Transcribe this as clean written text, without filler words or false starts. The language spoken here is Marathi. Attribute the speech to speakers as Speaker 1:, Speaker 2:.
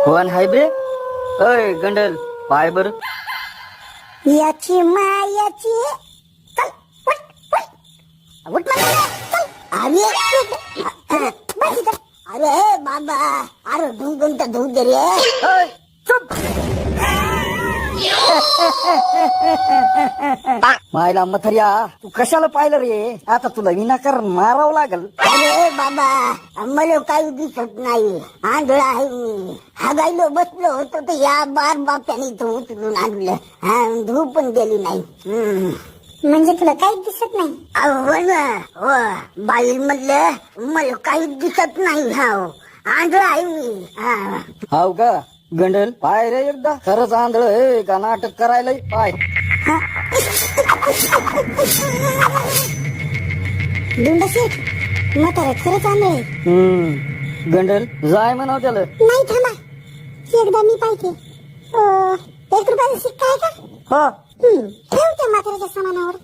Speaker 1: कोण हाय बे? अय गंडल पाय बर.
Speaker 2: याची मायाची चल उठ अरे बाबा अरे गुंगुंत दूध दे रे.
Speaker 1: मायला मथरिया तू कशाला पाहिलं रे? आता तुला विनाकारण मारावं लागल.
Speaker 2: अरे बाबा मला काही दिसत नाही, आंधळा आहे मी. हागायलो बसलो होतो तर या बार बाप्याने इथं उचलून आणलं. धूप पण गेली नाही. म्हणजे तुला काही दिसत नाही? हो ना हो बाई म्हणलं मला काही दिसत नाही. हो आंधळा आहे मी.
Speaker 1: हाव का गंडल? पाय रे एकदा खरंच आंधळ हे का नाटक करायला पाय.
Speaker 2: शेठ म्हातारा खरंच आंधळ.
Speaker 1: गंडल जाय म्हणाव त्याला.
Speaker 2: नाही थांबा एकदा मी पाहिजे. 1 रुपयाचा सिक्का आहे का?
Speaker 1: हा
Speaker 2: ठेव त्या म्हाताऱ्याच्या सामानावर.